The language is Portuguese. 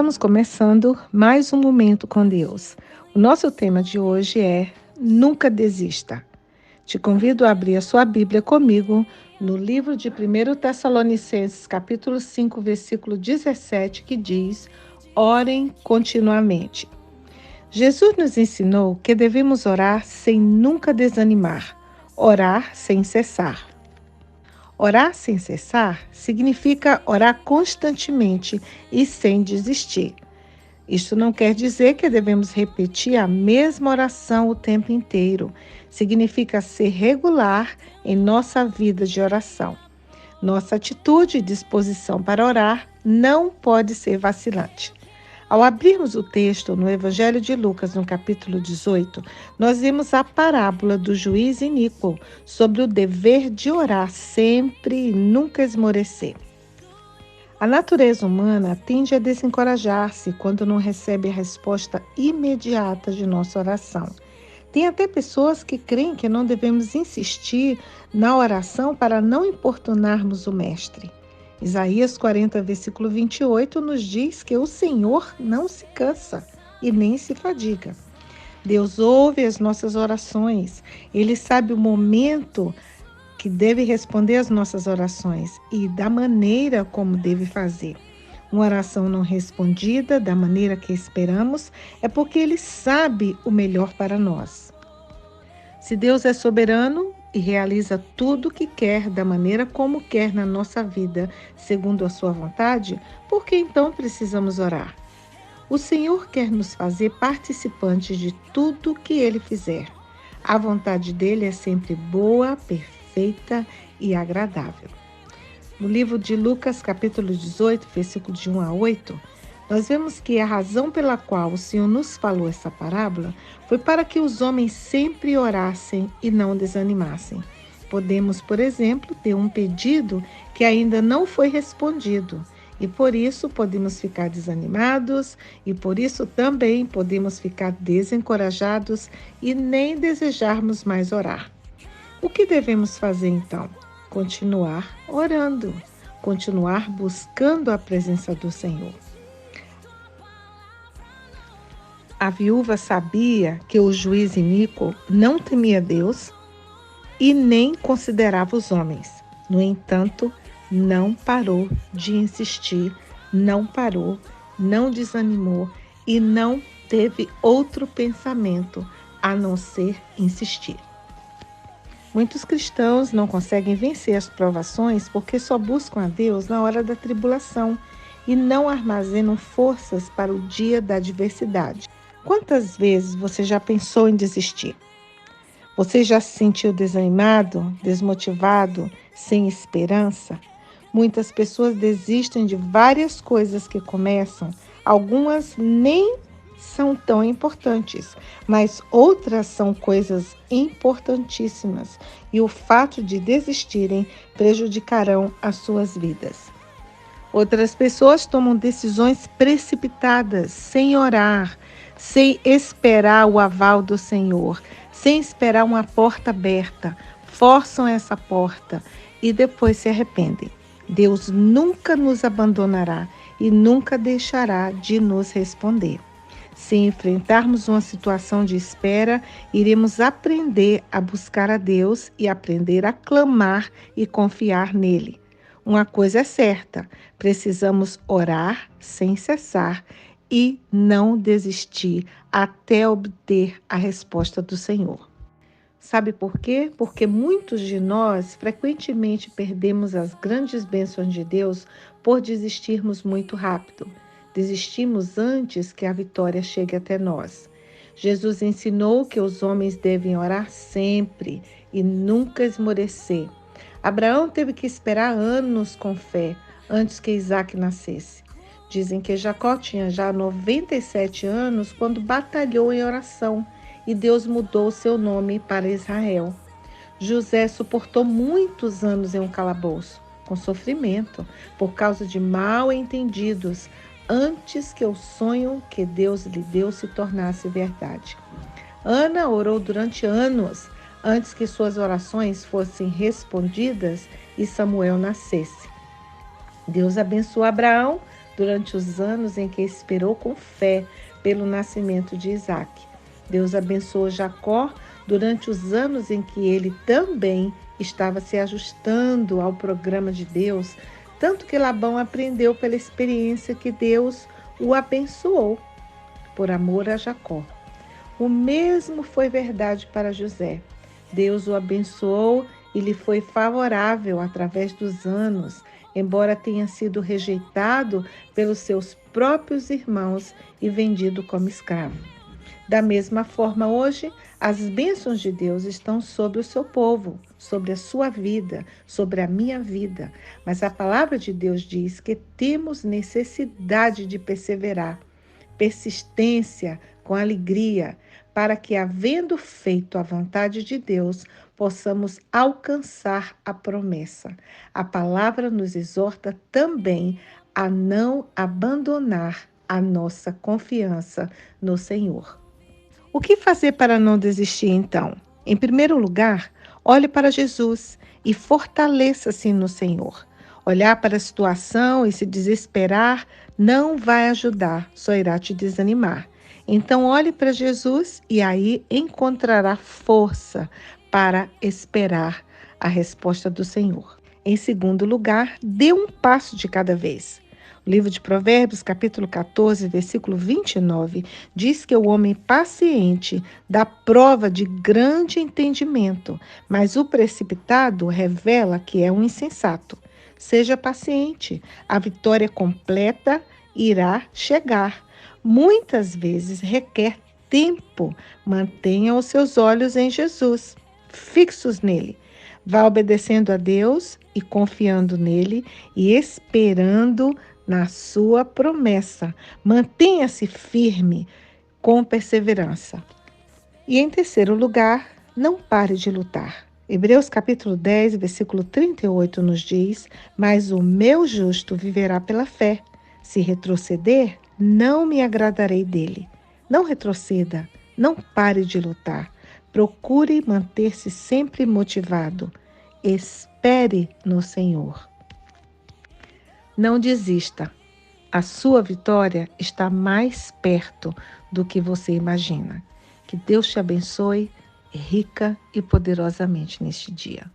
Estamos começando mais um momento com Deus. O nosso tema de hoje é Nunca Desista. Te convido a abrir a sua Bíblia comigo no livro de 1 Tessalonicenses, capítulo 5, versículo 17, que diz: Orem continuamente. Jesus nos ensinou que devemos orar sem nunca desanimar, orar sem cessar. Orar sem cessar significa orar constantemente e sem desistir. Isto não quer dizer que devemos repetir a mesma oração o tempo inteiro. Significa ser regular em nossa vida de oração. Nossa atitude e disposição para orar não pode ser vacilante. Ao abrirmos o texto no Evangelho de Lucas, no capítulo 18, nós vimos a parábola do juiz iníquo sobre o dever de orar sempre e nunca esmorecer. A natureza humana tende a desencorajar-se quando não recebe a resposta imediata de nossa oração. Tem até pessoas que creem que não devemos insistir na oração para não importunarmos o Mestre. Isaías 40, versículo 28, nos diz que o Senhor não se cansa e nem se fadiga. Deus ouve as nossas orações. Ele sabe o momento que deve responder às nossas orações e da maneira como deve fazer. Uma oração não respondida da maneira que esperamos é porque Ele sabe o melhor para nós. Se Deus é soberano e realiza tudo o que quer da maneira como quer na nossa vida, segundo a sua vontade, por que então precisamos orar? O Senhor quer nos fazer participantes de tudo o que Ele fizer. A vontade dEle é sempre boa, perfeita e agradável. No livro de Lucas, capítulo 18, versículo de 1 a 8, nós vemos que a razão pela qual o Senhor nos falou essa parábola foi para que os homens sempre orassem e não desanimassem. Podemos, por exemplo, ter um pedido que ainda não foi respondido e por isso podemos ficar desanimados e por isso também podemos ficar desencorajados e nem desejarmos mais orar. O que devemos fazer então? Continuar orando, continuar buscando a presença do Senhor. A viúva sabia que o juiz iníquo não temia Deus e nem considerava os homens. No entanto, não parou de insistir, não parou, não desanimou e não teve outro pensamento a não ser insistir. Muitos cristãos não conseguem vencer as provações porque só buscam a Deus na hora da tribulação e não armazenam forças para o dia da adversidade. Quantas vezes você já pensou em desistir? Você já se sentiu desanimado, desmotivado, sem esperança? Muitas pessoas desistem de várias coisas que começam, algumas nem são tão importantes, mas outras são coisas importantíssimas e o fato de desistirem prejudicarão as suas vidas. Outras pessoas tomam decisões precipitadas, sem orar, sem esperar o aval do Senhor, sem esperar uma porta aberta, forçam essa porta e depois se arrependem. Deus nunca nos abandonará e nunca deixará de nos responder. Se enfrentarmos uma situação de espera, iremos aprender a buscar a Deus e aprender a clamar e confiar nele. Uma coisa é certa, precisamos orar sem cessar e não desistir até obter a resposta do Senhor. Sabe por quê? Porque muitos de nós frequentemente perdemos as grandes bênçãos de Deus por desistirmos muito rápido. Desistimos antes que a vitória chegue até nós. Jesus ensinou que os homens devem orar sempre e nunca esmorecer. Abraão teve que esperar anos com fé antes que Isaac nascesse. Dizem que Jacó tinha já 97 anos quando batalhou em oração e Deus mudou seu nome para Israel. José suportou muitos anos em um calabouço, com sofrimento, por causa de mal-entendidos, antes que o sonho que Deus lhe deu se tornasse verdade. Ana orou durante anos antes que suas orações fossem respondidas e Samuel nascesse. Deus abençoou Abraão durante os anos em que esperou com fé pelo nascimento de Isaque. Deus abençoou Jacó durante os anos em que ele também estava se ajustando ao programa de Deus, tanto que Labão aprendeu pela experiência que Deus o abençoou por amor a Jacó. O mesmo foi verdade para José. Deus o abençoou e lhe foi favorável através dos anos, embora tenha sido rejeitado pelos seus próprios irmãos e vendido como escravo. Da mesma forma, hoje, as bênçãos de Deus estão sobre o seu povo, sobre a sua vida, sobre a minha vida. Mas a palavra de Deus diz que temos necessidade de perseverar, persistência com alegria, para que, havendo feito a vontade de Deus, possamos alcançar a promessa. A palavra nos exorta também a não abandonar a nossa confiança no Senhor. O que fazer para não desistir, então? Em primeiro lugar, olhe para Jesus e fortaleça-se no Senhor. Olhar para a situação e se desesperar não vai ajudar, só irá te desanimar. Então, olhe para Jesus e aí encontrará força para esperar a resposta do Senhor. Em segundo lugar, dê um passo de cada vez. O livro de Provérbios, capítulo 14, versículo 29, diz que o homem paciente dá prova de grande entendimento, mas o precipitado revela que é um insensato. Seja paciente, a vitória completa irá chegar. Muitas vezes requer tempo. Mantenha os seus olhos em Jesus, fixos nele. Vá obedecendo a Deus e confiando nele e esperando na sua promessa. Mantenha-se firme com perseverança. E em terceiro lugar, não pare de lutar. Hebreus capítulo 10, versículo 38 nos diz: mas o meu justo viverá pela fé. Se retroceder, não me agradarei dele. Não retroceda, não pare de lutar. Procure manter-se sempre motivado. Espere no Senhor. Não desista. A sua vitória está mais perto do que você imagina. Que Deus te abençoe rica e poderosamente neste dia.